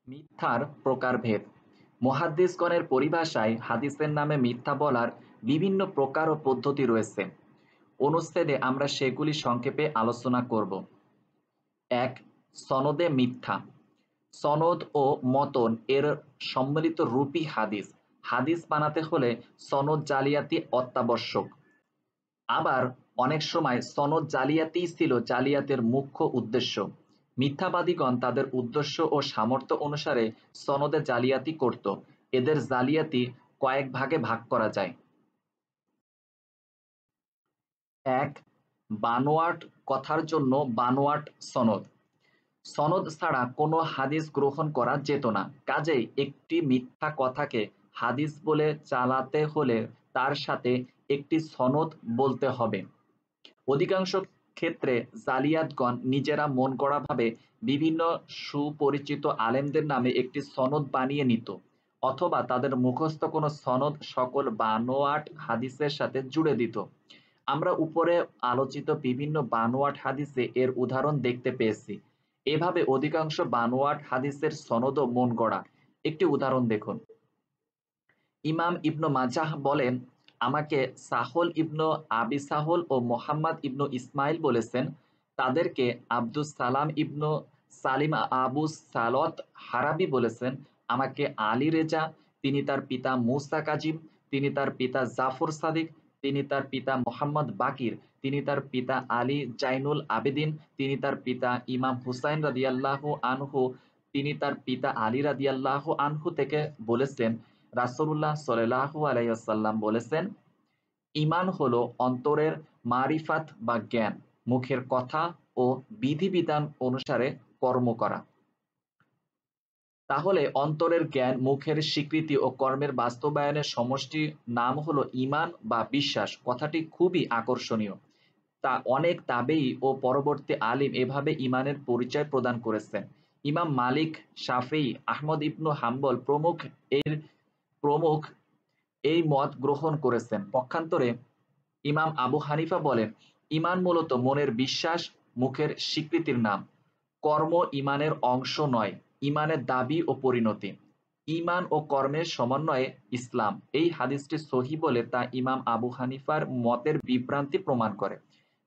মিথ্যার প্রকারভেদ। মুহাদ্দিসগণের পরিভাষায় হাদিসের নামে মিথ্যা বলার বিভিন্ন প্রকার ও পদ্ধতি রয়েছে। অনুচ্ছেদে আমরা সেগুলি সংক্ষেপে আলোচনা করব। ১. সনদে মিথ্যা। সনদ ও মতন এর সম্মিলিত রূপই হাদিস। হাদিস বানাতে হলে সনদ জালিয়াতি অত্যাবশ্যক। আবার অনেক সময় সনদ জালিয়াতিই ছিল জালিয়াতের মুখ্য উদ্দেশ্য। মিথ্যাবাদীগণ তাদের উদ্দেশ্য ও সামর্থ্য অনুসারে সনদে জালিয়াতি করত। এদের জালিয়াতি কয়েক ভাগে ভাগ করা যায়। ১. বানোয়াট কথার জন্য বানোয়াট সনদ। সনদ ছাড়া কোনো হাদিস গ্রহণ করা যেত না, কাজেই একটি মিথ্যা কথাকে হাদিস বলে চালাতে হলে তার সাথে একটি সনদ বলতে হবে। অধিকাংশ ক্ষেত্রে জালিয়াতগণ নিজেরা মন গড়াভাবে বিভিন্ন সুপরিচিত আলেমদের নামে একটি সনদ বানিয়ে নিত, অথবা তাদের মুখস্থ কোনো সনদ সকল বানোয়াট হাদিসের সাথে জুড়ে দিত। আমরা উপরে আলোচিত বিভিন্ন বানোয়াট হাদিসে এর উদাহরণ দেখতে পেয়েছি। এভাবে অধিকাংশ বানোয়াট হাদিসের সনদও মন গড়া। একটি উদাহরণ দেখুন। ইমাম ইবনু মাজাহ বলেন, আমাকে সাহল ইবনু আবি সাহল ও মোহাম্মদ ইবনু ইসমাইল বলেছেন। তাদেরকে আব্দুস সালাম ইবনু সালিম আবু সালত হারাবি বলেছেন, আমাকে আলী রেজা, তিনি তার পিতা মুসা কাজিম, তিনি তার পিতা জাফর সাদিক, তিনি তার পিতা মোহাম্মদ বাকির, তিনি তার পিতা আলী জাইনুল আবেদিন, তিনি তার পিতা ইমাম হুসাইন রাদিয়াল্লাহু আনহু, তিনি তার পিতা আলী রাদিয়াল্লাহু আনহু থেকে বলেছেন, রাসূলুল্লাহ সাল্লাল্লাহু আলাইহি ওয়াসাল্লাম বলেছেন, ঈমান হলো অন্তরের মারিফাত বা জ্ঞান, মুখের কথা ও বিধিবিধান অনুসারে কর্ম করা। তাহলে অন্তরের জ্ঞান, মুখের স্বীকৃতি ও কর্মের বাস্তবায়নের সমষ্টি নাম হলো ঈমান বা বিশ্বাস। কথাটি খুবই আকর্ষণীয়। তা অনেক তাবেঈ ও পরবর্তী আলিম এভাবে ঈমানের পরিচয় প্রদান করেছেন। ইমাম মালিক, শাফিঈ, আহমদ ইবনু হাম্বল প্রমুখ এই মত গ্রহণ করেছেন। পক্ষান্তরে ইমাম আবু হানিফা বলেন, ঈমান মূলত মনের বিশ্বাস, মুখের স্বীকৃতির নাম। কর্ম ঈমানের অংশ নয়, ঈমানের দাবি ও পরিণতি। ঈমান ও কর্মের সমন্বয়ে ইসলাম। এই হাদিসটি সহিহ বলে তা ইমাম আবু হানিফার মতের বিভ্রান্তি প্রমাণ করে।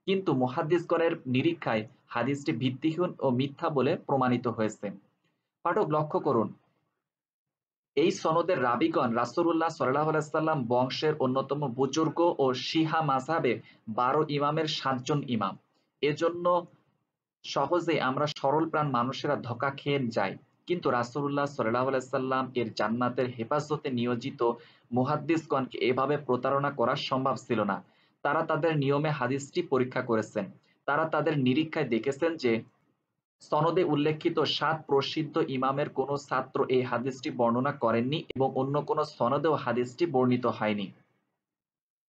কিন্তু মুহাদ্দিসগণের নিরীক্ষায় হাদিসটি ভিত্তিহীন ও মিথ্যা বলে প্রমাণিত হয়েছে। পাঠক লক্ষ্য করুন, এই সনদের রাবীগণ রাসূলুল্লাহ সাল্লাল্লাহু আলাইহি ওয়াসাল্লাম বংশের অন্যতম বুজুর্গ ও শিহা মাযহাবে ১২ ইমামের ৭ জন ইমাম। এজন্য সহজেই আমরা সরল প্রাণ মানুষেরা ধোঁকা খেয়ে যাই। কিন্তু রাসূলুল্লাহ সাল্লাল্লাহু আলাইহি ওয়াসাল্লাম এর জান্নাতের হেফাজতে নিয়োজিত মুহাদ্দিসগণকে এভাবে প্রতারণা করা সম্ভব ছিল না। তারা তাদের নিয়মে হাদিসটি পরীক্ষা করেছেন। তারা তাদের নিরীক্ষায় দেখেছেন যে সনদে উল্লেখিত ৭ প্রসিদ্ধ ইমামের কোন ছাত্র এই হাদিসটি বর্ণনা করেননি এবং অন্য কোন সনদেও হাদিসটি বর্ণিত হয়নি।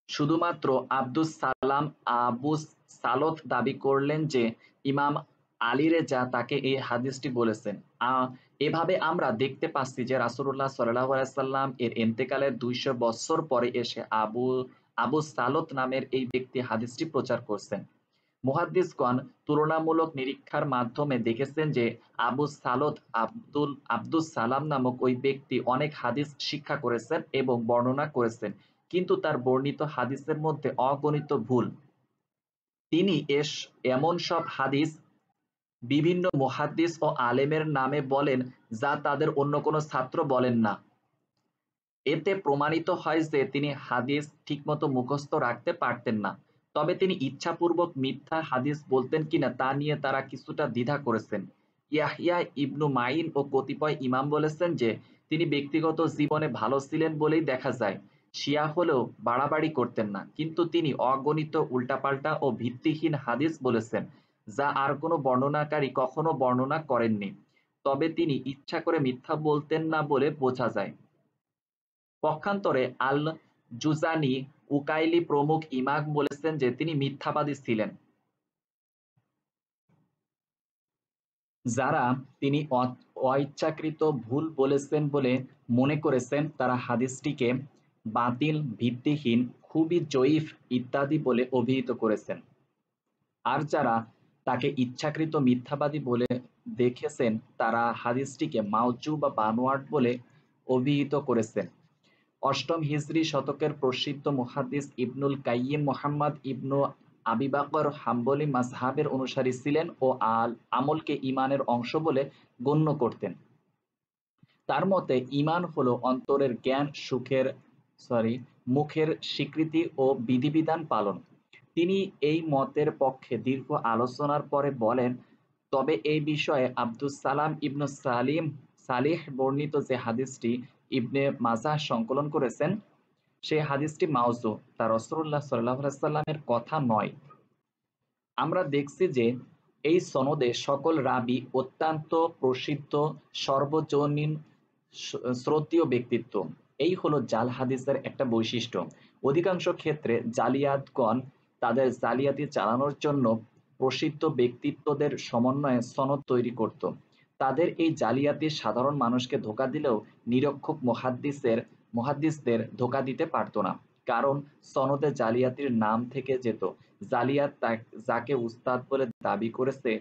শুধুমাত্র আব্দুস সালাম আবু সালত দাবি করলেন যে ইমাম আলী রেজা তাকে এই হাদিসটি বলেছেন। এভাবে আমরা দেখতে পাচ্ছি যে রাসূলুল্লাহ সাল্লাল্লাহু আলাইহি ওয়াসাল্লাম এর ইন্তেকালের ২০০ বছর পরে এসে আবু সালত নামের এই ব্যক্তি হাদিসটি প্রচার করছেন। মুহাদ্দিসগণ তুলনামূলক নিরীক্ষার মাধ্যমে দেখেছেন যে আবু সালত আব্দুস সালাম নামক ওই ব্যক্তি অনেক হাদিস শিক্ষা করেছেন এবং বর্ণনা করেছেন, কিন্তু তার বর্ণিত হাদিসের মধ্যে অগণিত ভুল। তিনি এমন সব হাদিস বিভিন্ন মুহাদ্দিস ও আলেমের নামে বলেন যা তাদের অন্য কোনো ছাত্র বলেন না। এতে প্রমাণিত হয় যে তিনি হাদিস ঠিকমতো মুখস্থ রাখতে পারতেন না। তবে তিনি ইচ্ছাপূর্বক মিথ্যা হাদিস বলতেন কিনা তা নিয়ে তারা কিছুটা দ্বিধা করেছেন। ইয়াহইয়া ইবনু মাইন ও কতিপয় ইমাম বলেছেন যে তিনি ব্যক্তিগত জীবনে ভালো ছিলেন বলেই দেখা যায়। শিয়া হলেও বাড়াবাড়ি করতেন না, কিন্তু তিনি অগণিত উল্টাপাল্টা ও ভিত্তিহীন হাদিস বলেছেন যা আর কোনো বর্ণনাকারী কখনো বর্ণনা করেননি। তবে তিনি ইচ্ছা করে মিথ্যা বলতেন না বলে বোঝা যায়। পক্ষান্তরে আল-জুজানি, উকাইলি প্রমুখ ইমাম বলেছেন যে তিনি মিথ্যাবাদী ছিলেন। যারা তিনি অইচ্ছাকৃত ভুল বলেছেন বলে মনে করেছেন তারা হাদিসটিকে বাতিল, ভিত্তিহীন, খুবই জয়ীফ ইত্যাদি বলে অভিহিত করেছেন। আর যারা তাকে ইচ্ছাকৃত মিথ্যাবাদী বলে দেখেছেন, তারা হাদিসটিকে মাওজু বা বানোয়াট বলে অভিহিত করেছেন। অষ্টম হিজরি শতকের প্রসিদ্ধ মুহাদ্দিস ইবনুল কাইয়িম মুহাম্মদ ইবনু আবি বকর হাম্বলি মাযহাবের অনুসারী ছিলেন ও আমলকে ঈমানের অংশ বলে গণ্য করতেন। তার মতে ঈমান হলো অন্তরের জ্ঞান, মুখের স্বীকৃতি ও বিধিবিধান পালন। তিনি এই মতের পক্ষে দীর্ঘ আলোচনার পরে বলেন, তবে এই বিষয়ে আব্দুস সালাম ইবনু সালিহ বর্ণিত যে হাদিসটি ইবনে মাজাহ সংকলন করেছেন, সেই হাদিসটি মাওযু, তা রাসূলুল্লাহ সাল্লাল্লাহু আলাইহি সাল্লামের কথা নয়। আমরা দেখছি যে এই সনদে সকল রাবী অত্যন্ত প্রসিদ্ধ, সর্বজনীন, শ্রদ্ধেয় ব্যক্তিত্ব। এই হলো জাল হাদিসের একটা বৈশিষ্ট্য। অধিকাংশ ক্ষেত্রে জালিয়াতগণ তাদের জালিয়াতি চালানোর জন্য প্রসিদ্ধ ব্যক্তিত্বদের সমন্বয়ে সনদ তৈরি করত। তাদের এই জালিয়াতি সাধারণ মানুষকে ধোঁকা দিলেও নিরক্ষর মুহাদ্দিসদের ধোঁকা দিতে পারত না, কারণ সনদে জালিয়াতির নাম থেকে যেত। জালিয়াত যাকে উস্তাদ বলে দাবি করেছে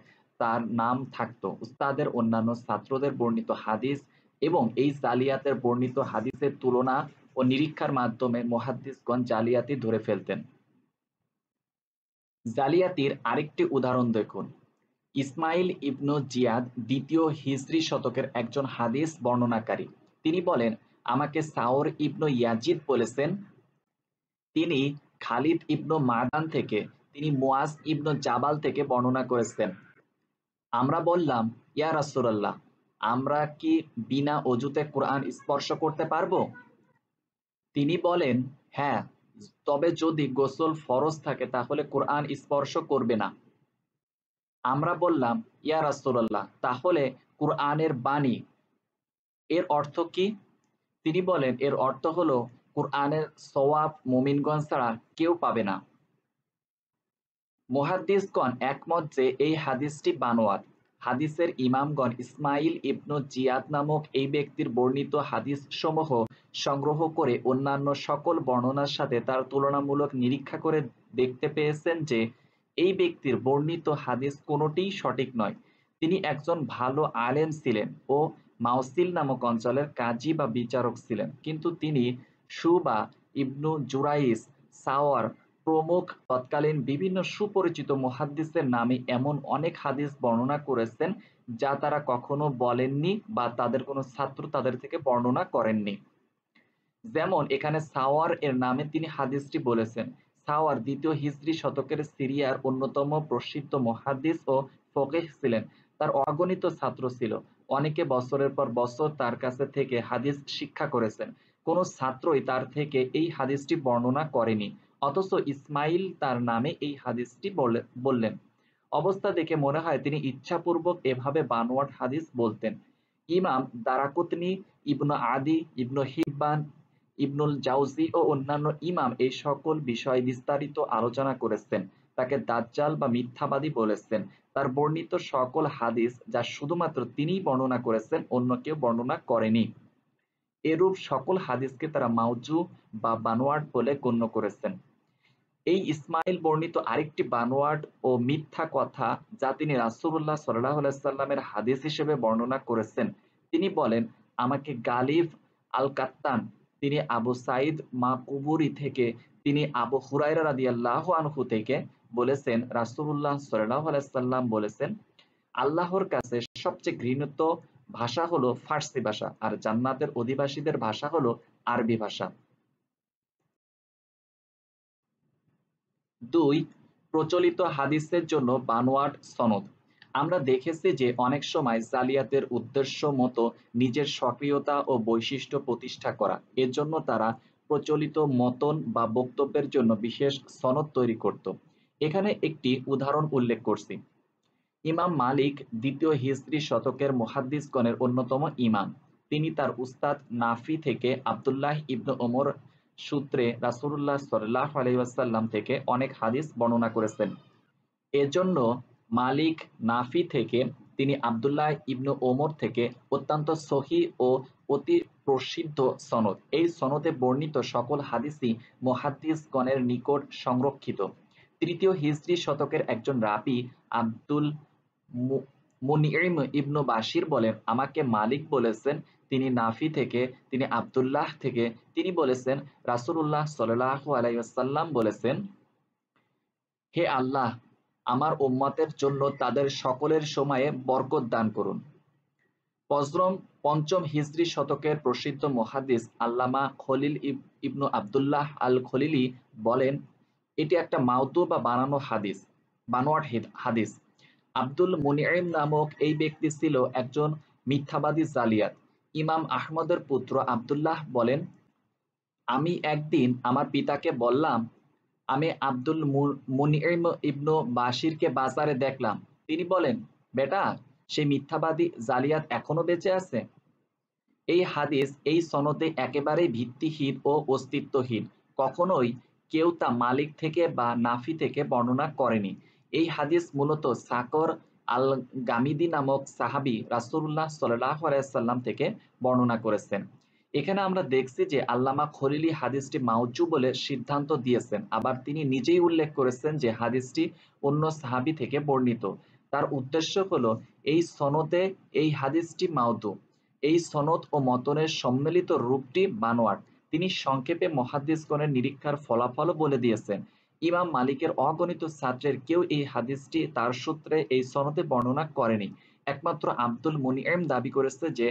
তার নাম থাকত, উস্তাদের অন্যান্য ছাত্রদের বর্ণিত হাদিস, এবং এই জালিয়াতের বর্ণিত হাদিসের তুলনা ও নিরীক্ষার মাধ্যমে মুহাদ্দিসগণ জালিয়াতি ধরে ফেলতেন। জালিয়াতির আরেকটি উদাহরণ দেখুন। ইসমাইল ইবনু জিয়াদ দ্বিতীয় হিজরি শতকের একজন হাদিস বর্ণনাকারী। তিনি বলেন, আমাকে সাওর ইবনু ইয়াজিদ বলেছেন, তিনি খালিদ ইবনু মাদান থেকে, তিনি মুআজ ইবনু জাবাল থেকে বর্ণনা করেছেন। আমরা বললাম, ইয়া রাসূলুল্লাহ, আমরা কি বিনা অজুতে কোরআন স্পর্শ করতে পারবো? তিনি বলেন, হ্যাঁ, তবে যদি গোসল ফরজ থাকে তাহলে কোরআন স্পর্শ করবে না। আমরা বললাম, ইয়া রাসূলুল্লাহ, তাহলে কোরআনের বাণী এর অর্থ কি? তিনি বলেন, এর অর্থ হলো কোরআনের সওয়াব মুমিনগণ ছাড়া কেউ পাবে না। মুহাদ্দিসগণ একমত যে এই হাদিসটি বানোয়াট। হাদিসের ইমামগণ ইসমাইল ইবনু জিয়াদ নামক এই ব্যক্তির বর্ণিত হাদিসসমূহ সংগ্রহ করে অন্যান্য সকল বর্ণনার সাথে তার তুলনামূলক নিরীক্ষা করে দেখতে পেয়েছেন যে এই ব্যক্তির বর্ণিত হাদিস কোনোটিই সঠিক নয়। তিনি একজন ভালো আলেম ছিলেন ও মাওসিল নামক অঞ্চলের কাজী বা বিচারক ছিলেন, কিন্তু তিনি শুবা ইবনু জুরাইস, সাওয়ার প্রমুখ তৎকালীন বিভিন্ন সুপরিচিত মুহাদ্দিসের নামে এমন অনেক হাদিস বর্ণনা করেছেন যা তারা কখনো বলেননি বা তাদের কোনো ছাত্র তাদের থেকে বর্ণনা করেননি। যেমন এখানে সাওয়ার এর নামে তিনি হাদিসটি বলেছেন। সাওয়ার দ্বিতীয় হিজরি শতকের সিরিয়ার অন্যতম প্রসিদ্ধ মুহাদ্দিস ও ফকিহ ছিলেন। তার অগণিত ছাত্র ছিল। অনেকে বছরের পর বছর তার কাছে থেকে হাদিস শিক্ষা করেছেন। কোনো ছাত্রই তার থেকে এই হাদিসটি বর্ণনা করেনি, অথচ ইসমাইল তার নামে এই হাদিসটি বললেন। অবস্থা দেখে মনে হয় তিনি ইচ্ছাপূর্বক এভাবে বানোয়াট হাদিস বলতেন। ইমাম দারাকুতনি, ইবনু আদি, ইবনু হিব্বান, ইবনুল জাউজি ও অন্যান্য ইমাম এই সকল বিষয়ে বিস্তারিত আলোচনা করেছেন। তাকে দাজ্জাল বা মিথ্যাবাদী বলেছেন। তার বর্ণিত সকল হাদিস যা শুধুমাত্র তিনিই বর্ণনা করেছেন, অন্য কেউ বর্ণনা করেনি। এরূপ সকল হাদিসকে তারা মাওজু বা বানোয়াট বলে গণ্য করেছেন। এই ইসমাইল বর্ণিত আরেকটি বানোয়াট ও মিথ্যা কথা যা তিনি রাসূলুল্লাহ সাল্লাল্লাহু আলাইহি সাল্লামের হাদিস হিসেবে বর্ণনা করেছেন। তিনি বলেন, আমাকে গালিব আল-কাত্তান, তিনি আবু সাঈদ মাকবুরি থেকে, তিনি আবু হুরায়রা রাদিয়াল্লাহু আনহু থেকে বলেছেন, রাসূলুল্লাহ সাল্লাল্লাহু আলাইহি সাল্লাম বলেছেন, আল্লাহর কাছে সবচেয়ে ঘৃণিত ভাষা হলো ফার্সি ভাষা, আর জান্নাতের অধিবাসীদের ভাষা হলো আরবি ভাষা। ২. প্রচলিত হাদিসের জন্য বানোয়াট সনদ। আমরা দেখেছি যে অনেক সময় জালিয়াতের উদ্দেশ্য মতো নিজের সক্রিয়তা ও বৈশিষ্ট্য প্রতিষ্ঠা করা, এর জন্য তারা প্রচলিত মতন বা বক্তব্যের জন্য বিশেষ সনদ তৈরি করত। এখানে একটি উদাহরণ উল্লেখ করছি। ইমাম মালিক দ্বিতীয় হিজরি শতকের মুহাদ্দিসগণের অন্যতম ইমাম। তিনি তার উস্তাদ নাফি থেকে আব্দুল্লাহ ইবনে ওমর সূত্রে রাসূলুল্লাহ সাল্লাল্লাহু আলাইহি ওয়াসাল্লাম থেকে অনেক হাদিস বর্ণনা করেছেন। এজন্য মালিক নাফি থেকে, তিনি আব্দুল্লাহ ইবনে ওমর থেকে অত্যন্ত সহিহ ও অতি প্রসিদ্ধ সনদ। এই সনদে বর্ণিত সকল হাদিসই মুহাদ্দিসগণের নিকট সংরক্ষিত। তৃতীয় হিজরি শতকের একজন রাবি আব্দুল মুনইম ইবনু বাশির বলেন, আমাকে মালিক বলেছেন, তিনি নাফি থেকে, তিনি আব্দুল্লাহ থেকে, তিনি বলেছেন রাসূলুল্লাহ সাল্লাল্লাহু আলাইহি ওয়াসাল্লাম বলেছেন, হে আল্লাহ, আমার উম্মতের জন্য তাদের সকলের সময়ে বরকত দান করুন। পঞ্চম হিজরি শতকের প্রসিদ্ধ মুহাদ্দিস আল্লামা খলিল ইবনু আব্দুল্লাহ আল খলিলি বলেন, এটি একটা মাউতু বা বানোয়াট হাদিস। আব্দুল মুনইম নামক এই ব্যক্তি ছিল একজন মিথ্যাবাদী জালিয়াত। ইমাম আহমদের পুত্র আব্দুল্লাহ বলেন, আমি একদিন আমার পিতাকে বললাম, আমি আব্দুল মুনইম ইবনু বাশিরকে বাজারে দেখলাম। তিনি বলেন, বেটা, সেই মিথ্যাবাদী জালিয়াত এখনো বেঁচে আছে। এই হাদিস এই সনদে একেবারেই ভিত্তিহীন ও অস্তিত্বহীন। কখনোই কেউ তা মালিক থেকে বা নাফি থেকে বর্ণনা করেনি। এই হাদিস মূলত সাকর আল গামিদি নামক সাহাবী রাসূলুল্লাহ সাল্লাল্লাহু আলাইহি ওয়াসাল্লাম থেকে বর্ণনা করেছেন। এখানে আমরা দেখছি যে আল্লামা খলিলি হাদিসটি মাউজু বলে সিদ্ধান্ত দিয়েছেন। আবার তিনি নিজেই উল্লেখ করেছেন যে হাদিসটি অন্য সাহাবী থেকে বর্ণিত। তার উদ্দেশ্য হলো এই সনদে এই হাদিসটি মাউদু। এই সনদ ও মতনের সম্মিলিত রূপটি বানোয়াট। তিনি সংক্ষেপে মুহাদ্দিসগণের নিরীক্ষার ফলাফলও বলে দিয়েছেন। ইমাম মালিকের অগণিত ছাত্রের কেউ এই হাদিসটি তার সূত্রে এই সনদে বর্ণনা করেনি। একমাত্র আব্দুল মুনইম দাবি করেছে যে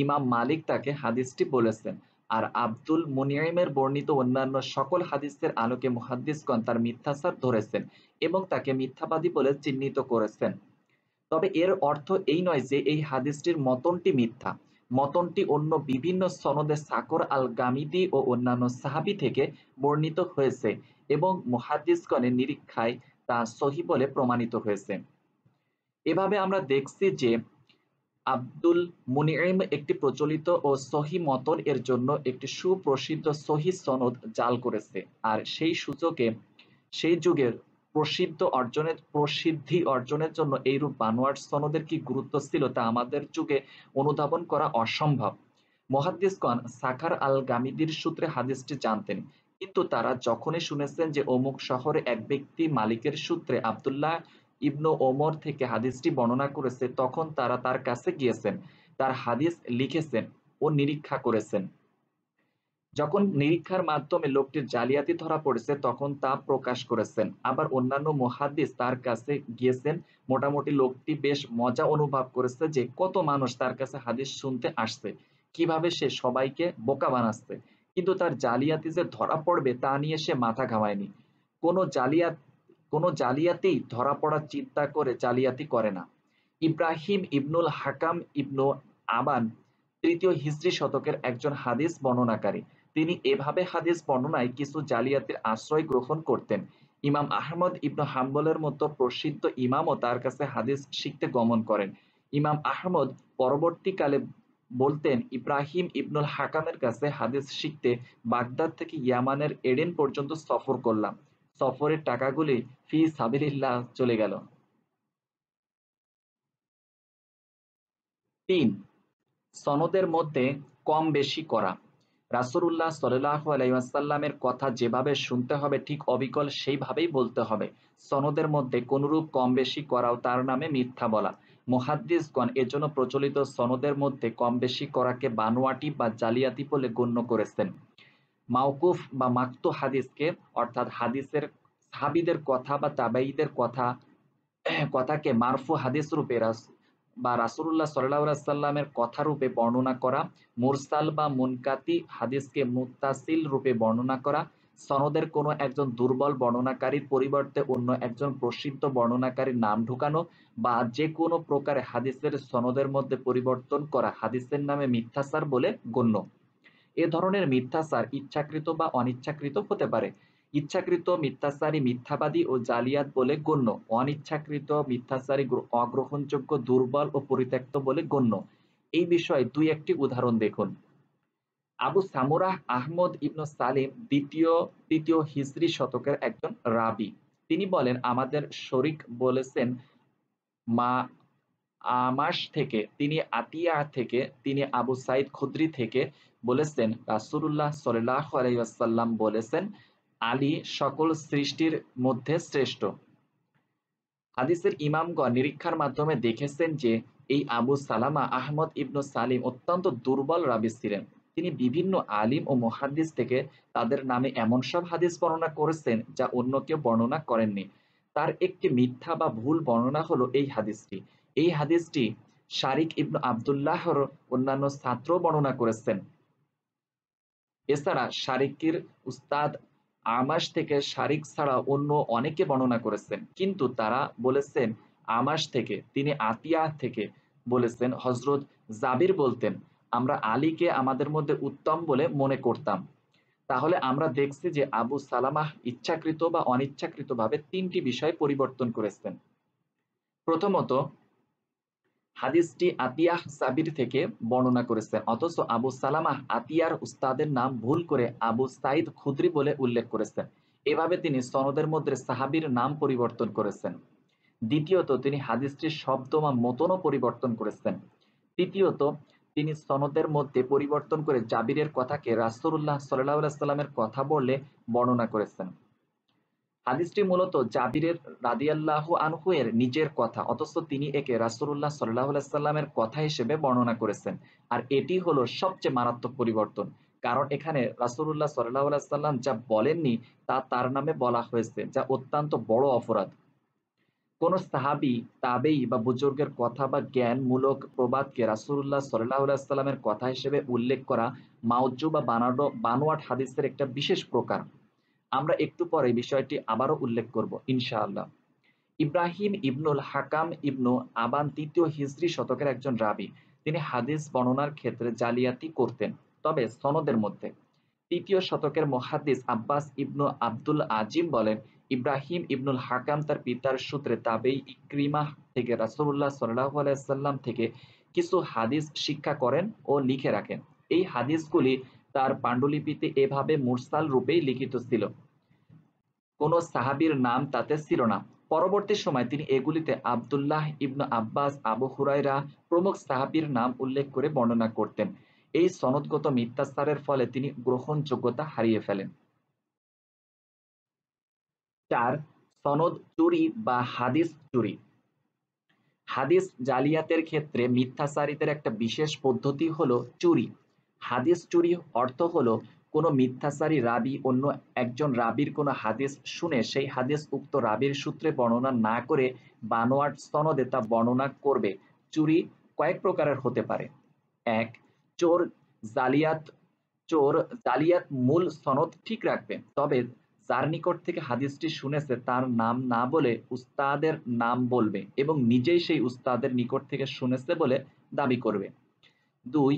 ইমাম মালিক তাকে হাদিসটি বলেছেন। আর আব্দুল মুনইমের বর্ণিত অন্যান্য সকল হাদিসের আলোকে মুহাদ্দিসগণ তার মিথ্যাচার ধরেছেন এবং তাকে মিথ্যাবাদী বলে চিহ্নিত করেছেন। তবে এর অর্থ এই নয় যে এই হাদিসটির মতনটি মিথ্যা। মতনটি অন্য বিভিন্ন সনদে সাকর আল গামিদি ও অন্যান্য সাহাবী থেকে বর্ণিত হয়েছে এবং মুহাদ্দিসগণের নিরীক্ষায় তা সহিহ বলে প্রমাণিত হয়েছে। এভাবে আমরা দেখছি যে আব্দুল মুনইম একটি প্রচলিত ও সহিহ মতন এর জন্য একটি সুপ্রসিদ্ধ সহিহ সনদ জাল করেছে। আর সেই যুগের প্রসিদ্ধি অর্জনের জন্য এইরূপ বানোয়াট সনদের কি গুরুত্ব ছিল তা আমাদের যুগে অনুধাবন করা অসম্ভব। মুহাদ্দিসগণ সাখার আল গামিদির সূত্রে হাদিসটি জানতেন, কিন্তু তারা যখনই শুনেছেন যে অমুক শহরে এক ব্যক্তি মালিকের সূত্রে আব্দুল্লাহ ইবনু ওমর থেকে হাদিসটি বর্ণনা করেছে, তখন তারা তার কাছে গিয়েছেন, তার হাদিস লিখেছেন ও নিরীক্ষা করেছেন। যখন নিরীক্ষার মাধ্যমে লোকটির জালিয়াতি ধরা পড়েছে তখন তা প্রকাশ করেছেন। আবার অন্যান্য মুহাদ্দিস তার কাছে গিয়েছেন, মোটামুটি লোকটি বেশ মজা অনুভব করেছে যে কত মানুষ তার কাছে হাদিস শুনতে আসছে, কিভাবে সে সবাইকে বোকা বানাচ্ছে, কিন্তু তার জালিয়াতি যে ধরা পড়বে তা নিয়ে সে মাথা ঘামায়নি। কোনো জালিয়াত কোনো জালিয়াতি ধরা পড়ার চিন্তা করে জালিয়াতি করে না। ইব্রাহিম ইবনুল হাকাম ইবনু আবান তৃতীয় হিজরি শতকের একজন হাদিস বর্ণনাকারী। তিনি এভাবে হাদিস বর্ণনায় কিছু জালিয়াতির আশ্রয় গ্রহণ করতেন। ইমাম আহমদ ইবনু হাম্বলের মতো প্রসিদ্ধ ইমামও তার কাছে হাদিস শিখতে গমন করেন। ইমাম আহমদ পরবর্তীকালে বলতেন, ইব্রাহিম ইবনুল হাকামের কাছে হাদিস শিখতে বাগদাদ থেকে ইয়ামানের এডেন পর্যন্ত সফর করলাম। সফরের টাকাগুলি ফি সাবিলিল্লাহ চলে গেল। ৩. সনদের মধ্যে কম বেশি করা। রাসূলুল্লাহ সাল্লাল্লাহু আলাইহি ওয়াসাল্লামের কথা যেভাবে শুনতে হবে ঠিক অবিকল সেইভাবেই বলতে হবে। সনদের মধ্যে কোনরূপ কম বেশি করাও তার নামে মিথ্যা বলা। মুহাদ্দিসগণ এজন্য প্রচলিত সনদের মধ্যে কম বেশি করাকে বানোয়াটি বা জালিয়াতি বলে গণ্য করেছেন। মাওকুফ বা মাকতু হাদিসকে, অর্থাৎ হাদিসের সাহাবীদের কথা বা তাবেঈদের কথাকে মারফু হাদিস রূপে বা রাসূলুল্লাহ সাল্লাল্লাহু আলাইহি ওয়াসাল্লামের কথা রূপে বর্ণনা করা, মুরসাল বা মুনকাতি হাদিসকে মুত্তাসিল রূপে বর্ণনা করা, সনদের কোনো একজন দুর্বল বর্ণনাকারীর পরিবর্তে অন্য একজন প্রসিদ্ধ বর্ণনাকারীর নাম ঢুকানো বা যে কোনো প্রকারে হাদিসের সনদের মধ্যে পরিবর্তন করা হাদিসের নামে মিথ্যাচার বলে গণ্য। এ ধরনের মিথ্যাচার ইচ্ছাকৃত বা অনিচ্ছাকৃত হতে পারে। ইচ্ছাকৃত মিথ্যাচারী মিথ্যাবাদী ও জালিয়াত বলে গণ্য, অনিচ্ছাকৃত মিথ্যাচারী অগ্রহণযোগ্য, দুর্বল ও পরিত্যক্ত বলে গণ্য। এই বিষয়ে দুই একটি উদাহরণ দেখুন। আবু সামুরাহ আহমদ ইবনু সালিম তৃতীয় হিজরি শতকের একজন রাবী। তিনি বলেন, আমাদের শরীক বলেছেন মা আমাশ থেকে, তিনি আতিয়া থেকে, তিনি আবু সাইদ খুদরি থেকে বলেছেন রাসূলুল্লাহ সাল্লাল্লাহু আলাইহি ওয়াসাল্লাম বলেছেন, আলী সকল সৃষ্টির মধ্যে শ্রেষ্ঠ। হাদিসের ইমামগণ নিরীক্ষার মাধ্যমে দেখেছেন যে এই আবু সালামা আহমদ ইবনু সালিম অত্যন্ত দুর্বল রাবী ছিলেন। তিনি বিভিন্ন আলিম ও মুহাদ্দিস থেকে তাদের নামে এমন সব হাদিস বর্ণনা করেছেন যা অন্য কেউ বর্ণনা করেননি। তার একটি মিথ্যা বা ভুল বর্ণনা হলো এই হাদিসটি। এই হাদিসটি শারিক ইবনু আবদুল্লাহর অন্যান্য ছাত্র বর্ণনা করেছেন। এছাড়া শারিকের উস্তাদ আমাশ থেকে শারিক ছাড়া অন্য অনেকে বর্ণনা করেছেন, কিন্তু তারা বলেছেন আমাশ থেকে, তিনি আতিয়া থেকে বলেছেন হজরত জাবির বলতেন, আমরা আলীকে আমাদের মধ্যে উত্তম বলে মনে করতাম। তাহলে আমরা দেখছি যে আবু সালামাহ ইচ্ছাকৃত বা অনিচ্ছাকৃতভাবে তিনটি বিষয় পরিবর্তন করেছেন। প্রথমত, হাদিসটি আতিয়াহ সাবির থেকে বর্ণনা করেছেন, অথচ আবু সালামাহ আতিয়ার উস্তাদের নাম ভুল করে আবু সাইদ খুদরি বলে উল্লেখ করেছেন। এভাবে তিনি সনদের মধ্যে সাহাবীর নাম পরিবর্তন করেছেন। দ্বিতীয়ত, তিনি হাদিসটির শব্দ বা মতনও পরিবর্তন করেছেন। তৃতীয়ত, তিনি সনদের মধ্যে পরিবর্তন করে জাবিরের কথাকে রাসূলুল্লাহ সাল্লাল্লাহু আলাইহি সাল্লামের কথা বলে বর্ণনা করেছেন। হাদিসটি মূলত জাবিরের রাদিয়াল্লাহু আনহু এর নিজের কথা, অথচ তিনি একে রাসূলুল্লাহ সাল্লাল্লাহু আলাইহি সাল্লামের কথা হিসেবে বর্ণনা করেছেন। আর এটি হলো সবচেয়ে মারাত্মক পরিবর্তন। কারণ এখানে রাসূলুল্লাহ সাল্লাল্লাহু আলাইহি সাল্লাম যা বলেননি তা তার নামে বলা হয়েছে, যা অত্যন্ত বড় অপরাধ। কোন সাহাবী, তাবেঈ বা বুজুর্গের কথা বা জ্ঞানমূলক প্রবাদকে রাসূলুল্লাহ সাল্লাল্লাহু আলাইহি সাল্লামের কথা হিসেবে উল্লেখ করা মাওজু বা বানোয়াট হাদিসের একটা বিশেষ প্রকার। আমরা একটু পরে বিষয়টি আবারও উল্লেখ করব ইনশাআল্লাহ। ইব্রাহিম ইবনুল হাকাম ইবনু আবান ৩য় হিজরি শতকের একজন রাবী। তিনি হাদিস বর্ণনার ক্ষেত্রে জালিয়াতি করতেন, তবে সনদের মধ্যে। ৩য় শতকের মুহাদ্দিস আব্বাস ইবনু আব্দুল আজিম বলেন, ইব্রাহিম ইবনুল হাকাম তার পিতার সূত্রে তাবেঈ ইকরিমাহ থেকে রাসূলুল্লাহ সাল্লাল্লাহু আলাইহি সাল্লাম থেকে কিছু হাদিস শিক্ষা করেন ও লিখে রাখেন। এই হাদিসগুলি তার পাণ্ডুলিপিতে এভাবে মুরসাল রূপেই লিখিত ছিল। কোন সাহাবীর নাম তাতে ছিল না। পরবর্তী সময়ে তিনি এগুলিতে আব্দুল্লাহ ইবনু আব্বাস, আবু হুরায়রা প্রমুখ সাহাবীর নাম উল্লেখ করে বর্ণনা করতেন। এই সনদগত মিথ্যাচারের ফলে তিনি গ্রহণযোগ্যতা হারিয়ে ফেলেন। ৪. সনদ চুরি বা হাদিস চুরি। হাদিস জালিয়াতের ক্ষেত্রে মিথ্যাচারিতার একটা বিশেষ পদ্ধতি হলো চুরি। হাদিস চুরি অর্থ হলো কোনো মিথ্যাচারী রাবী অন্য একজন রাবীর কোনো হাদিস শুনে সেই হাদিস উক্ত রাবীর সূত্রে বর্ণনা না করে বানোয়াট সনদে তা বর্ণনা করবে। চুরি কয়েক প্রকারের হতে পারে। ১. চোর জালিয়াত। চোর জালিয়াত মূল সনদ ঠিক রাখবে, তবে যার নিকট থেকে হাদিসটি শুনেছে তার নাম না বলে উস্তাদের নাম বলবে এবং নিজেই সেই উস্তাদের নিকট থেকে শুনেছে বলে দাবি করবে। ২.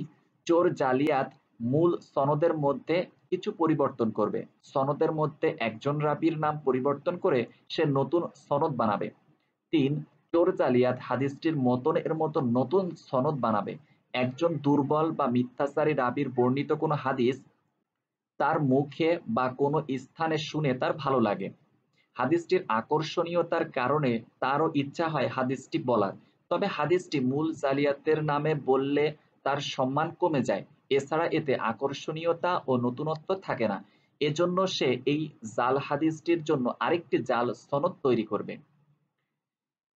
চোর জালিয়াত মূল সনদের মধ্যে কিছু পরিবর্তন করবে। সনদের মধ্যে একজন রাবীর নাম পরিবর্তন করে সে নতুন সনদ বানাবে। ৩. চোর জালিয়াত হাদিসটির মতন এর মতো নতুন সনদ বানাবে। একজন দুর্বল বা মিথ্যাচারী রাবীর বর্ণিত কোনো হাদিস তার মুখে বা কোনো স্থানে শুনে তার ভালো লাগে। হাদিসটির আকর্ষণীয়তার কারণে তারও ইচ্ছা হয় হাদিসটি বলার। তবে হাদিসটি মূল জালিয়াতের নামে বললে তার সম্মান কমে যায়। এছাড়া এতে আকর্ষণীয়তা ও নতুনত্ব থাকে না। এজন্য সে এই জাল হাদিসটির জন্য আরেকটি জাল সনদ তৈরি করবে।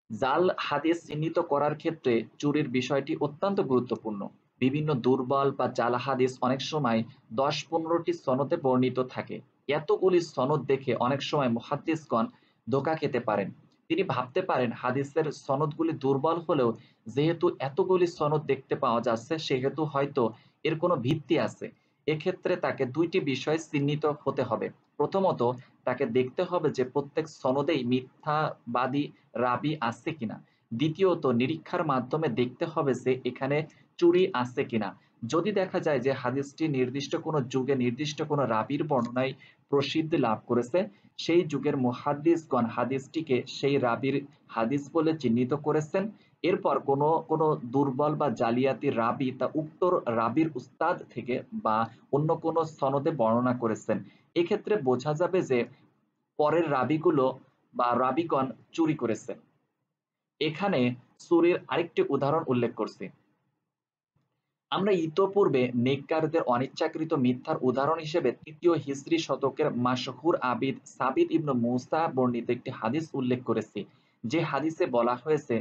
জাল হাদিস চিহ্নিত করার ক্ষেত্রে চুরির বিষয়টি অত্যন্ত গুরুত্বপূর্ণ। বিভিন্ন দুর্বল বা জাল হাদিস অনেক সময় ১০-১৫টি সনদে বর্ণিত থাকে। এতগুলি সনদ দেখে অনেক সময় মুহাদ্দিসগণ ধোঁকা খেতে পারেন। তিনি ভাবতে পারেন হাদিসের সনদগুলি দুর্বল হলেও যেহেতু এতগুলি সনদ দেখতে পাওয়া যাচ্ছে সেহেতু হয়তো এর কোনো ভিত্তি আছে। এক্ষেত্রে তাকে ২টি বিষয় চিহ্নিত হতে হবে। প্রথমত, তাকে দেখতে হবে যে প্রত্যেক সনদেই মিথ্যাবাদী রাবী আছে কিনা। দ্বিতীয়ত, নিরীক্ষার মাধ্যমে দেখতে হবে যে এখানে চুরি আছে কিনা। যদি দেখা যায় যে হাদিসটি নির্দিষ্ট কোনো যুগে নির্দিষ্ট কোনো রাবীর বর্ণনায় প্রসিদ্ধি লাভ করেছে, সেই যুগের মুহাদ্দিসগণ হাদিসটিকে সেই রাবীর হাদিস বলে চিহ্নিত করেছেন। এরপর কোনো দুর্বল বা জালিয়াতি রাবী তা উক্ত রাবীর উস্তাদ থেকে বা অন্য কোনো সনদে বর্ণনা করেছেন। এক্ষেত্রে বোঝা যাবে যে পরের রাবীগুলো বা রাবীগণ চুরি করেছেন। এখানে চুরির আরেকটি উদাহরণ উল্লেখ করছি। আমরা ইতোপূর্বে নেককারদের অনিচ্ছাকৃত মিথ্যার উদাহরণ হিসেবে ৩য় হিজরি শতকের মাশহুর আবিদ সাবিত ইবনে মুসা বর্ণিত একটি হাদিস উল্লেখ করেছি, যে হাদিসে বলা হয়েছে,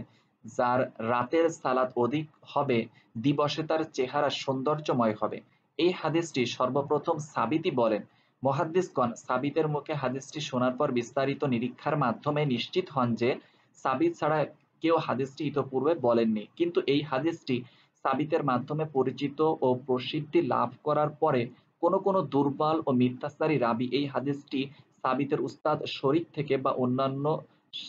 যার রাতের সালাত অধিক হবে, দিবসে তার চেহারা সৌন্দর্যময় হবে। এই হাদিসটি সর্বপ্রথম সাবিতই বলেন। মুহাদ্দিসগণ সাবিতের মুখে হাদিসটি শোনার পর বিস্তারিত নিরীক্ষার মাধ্যমে নিশ্চিত হন যে সাবিত ছাড়া কেউ হাদিসটি ইতোপূর্বে বলেননি। কিন্তু এই হাদিসটি সাবিতের মাধ্যমে পরিচিত ও প্রসিদ্ধি লাভ করার পরে কোনো দুর্বল ও মিথ্যাচারী রাবী এই হাদিসটি সাবিতের উস্তাদ শরীক থেকে বা অন্যান্য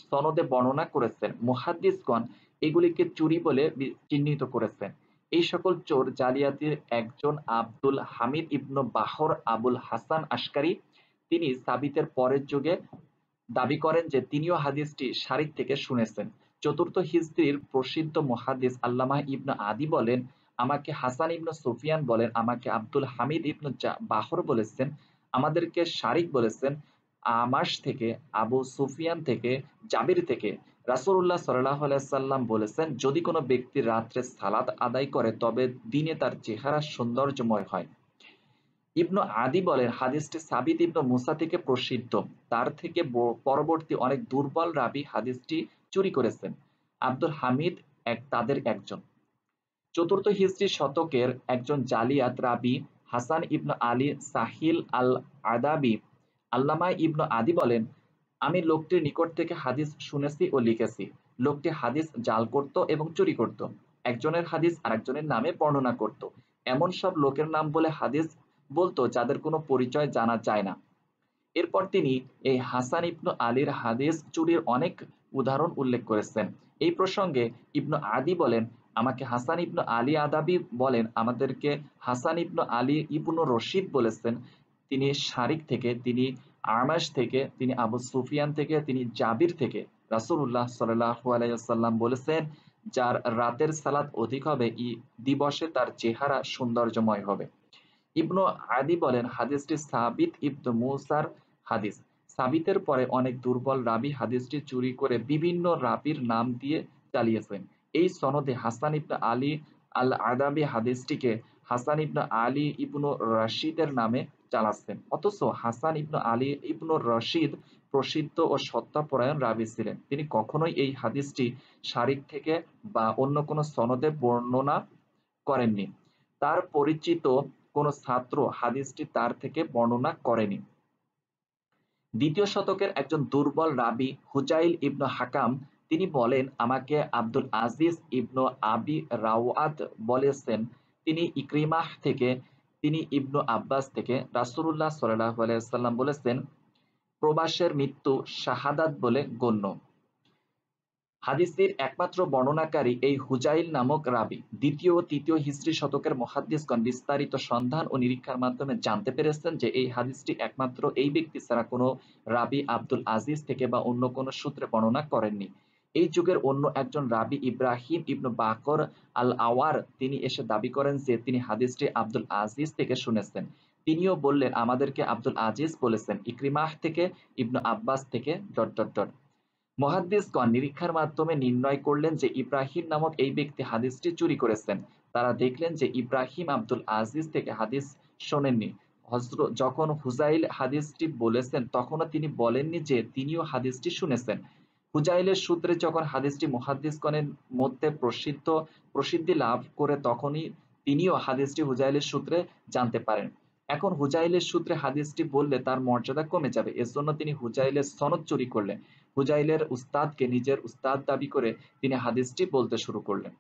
সনদে বর্ণনা করেছেন। মুহাদ্দিসগণ এগুলিকে চুরি বলে চিহ্নিত করেছেন। এই সকল চোর জালিয়াতির একজন আব্দুল হামিদ ইবনু বাহর আবুল হাসান আশকারী, তিনি সাবিতের পরের যুগে দাবি করেন যে তিনিও হাদিসটি শারিক থেকে শুনেছেন। চতুর্থ হিজরির প্রসিদ্ধ মুহাদ্দিস আল্লামা ইবনে আদি বলেন, আমাকে হাসান ইবনে সুফিয়ান বলেন, আমাকে আব্দুল হামিদ ইবনে বাহর বলেছেন, আমাদেরকে শারিক বলেছেন, আমাশ থেকে, আবু সুফিয়ান থেকে, জাবির থেকে। রাসূলুল্লাহ সাল্লাল্লাহু আলাইহি সাল্লাম বলেছেন, যদি কোনো ব্যক্তি রাত্রে সালাত আদায় করে তবে দিনে তার চেহারা সৌন্দর্যময় হয়। ইবনু আদি বলেন, হাদিসটি সাবিত ইবনু মুসা থেকে প্রসিদ্ধ। তার থেকে পরবর্তী অনেক দুর্বল রাবী হাদিসটি চুরি করেছেন। আব্দুল হামিদ তাদের একজন। চতুর্থ হিজরি শতকের একজন জালিয়াত রাবী হাসান ইবনু আলী সাহিল আল আদাবি আল্লামা ইবনু আদি বলেন, আমি লোকটির নিকট থেকে হাদিস শুনেছি ও লিখেছি। লোকটি হাদিস জাল করত এবং চুরি করত। একজনের হাদিস আরেকজনের নামে বর্ণনা করত। এমন সব লোকের নাম বলে হাদিস বলতো যাদের কোনো পরিচয় জানা যায় না। এরপর তিনি এই হাসান ইবনু আলীর হাদিস চুরির অনেক উদাহরণ উল্লেখ করেছেন। এই প্রসঙ্গে ইবনু আদি বলেন, আমাকে হাসান ইবনু আলী আদাবি বলেন, আমাদেরকে হাসান ইবনু আলী ইবনু রশিদ বলেছেন, তিনি শারিক থেকে, তিনি আমাশ থেকে, তিনি আবু সুফিয়ান থেকে, তিনি জাবির থেকে। রাসূলুল্লাহ সাল্লাল্লাহু আলাইহি ওয়াসাল্লাম বলেছেন, যার রাতের সালাত অধিক হবে, দিবসে তার চেহারা সৌন্দর্যময় হবে। ইবনু আদি বলেন, হাদিসটি সাবিত ইবনু মুসার হাদিস। সাবিতের পরে অনেক দুর্বল রাবী হাদিসটি চুরি করে বিভিন্ন রাবীর নাম দিয়ে চালিয়েছেন। এই সনদে হাসান ইবনু আলী আল আদাবি হাদিসটিকে হাসান ইবনু আলী ইবনু রশিদের নামে চালাচ্ছেন। অথচ হাসান ইবনু আলী ইবনু রশিদ প্রসিদ্ধ ও সত্তাপরায়ণ রাবী ছিলেন। তিনি কখনোই এই হাদিসটি শারিক থেকে বা অন্য কোনো সনদে বর্ণনা করেননি। তার পরিচিত কোনো ছাত্র হাদিসটি তার থেকে বর্ণনা করেনি। দ্বিতীয় শতকের একজন দুর্বল রাবী হুজাইল ইবনু হাকাম, তিনি বলেন, আমাকে আব্দুল আজিজ ইবনু আবি রাওয়াত বলেছেন, তিনি ইকরিমাহ থেকে, তিনি ইবনু আব্বাস থেকে। রাসূলুল্লাহ সাল্লাল্লাহু আলাইহি ওয়াসাল্লাম বলেছেন, প্রবাসের মৃত্যু শাহাদাত বলে গণ্য। হাদিসটির একমাত্র বর্ণনাকারী এই হুজাইল নামক রাবী। দ্বিতীয় ও তৃতীয় হিজরি শতকের মুহাদ্দিসগণ বিস্তারিত সন্ধান ও নিরীক্ষার মাধ্যমে জানতে পেরেছেন যে এই হাদিসটি একমাত্র এই ব্যক্তি ছাড়া কোনো রাবী আব্দুল আজিজ থেকে বা অন্য কোনো সূত্রে বর্ণনা করেননি। এই যুগের অন্য একজন রাবী ইব্রাহিম ইবনু বাকর আল আওয়ার, তিনি এসে দাবি করেন যে তিনি হাদিসটি আব্দুল আজিজ থেকে শুনেছেন। তিনিও বললেন, আমাদেরকে আব্দুল আজিজ বলেছেন, ইকরিমাহ থেকে, ইবনু আব্বাস থেকে... মুহাদ্দিসগণ নিরীক্ষার মাধ্যমে নির্ণয় করলেন যে ইব্রাহিম নামক এই ব্যক্তি হাদিসটি চুরি করেছেন। তারা দেখলেন যে ইব্রাহিম আব্দুল আজিজ থেকে হাদিস শোনেননি। যখন হুজাইল হাদিসটি বলেছেন তখনও তিনি বলেননি যে তিনিও হাদিসটি শুনেছেন। হুজাইলের সূত্রে যখন হাদিসটি মুহাদ্দিসগণের মধ্যে প্রসিদ্ধি লাভ করে তখনই তিনিও হাদিসটি হুজাইলের সূত্রে জানতে পারেন। এখন হুজাইলের সূত্রে হাদিসটি বললে তার মর্যাদা কমে যাবে, এজন্য তিনি হুজাইলের সনদ চুরি করলেন। হুজাইলের উস্তাদকে নিজের উস্তাদ দাবি করে তিনি হাদিসটি বলতে শুরু করলেন।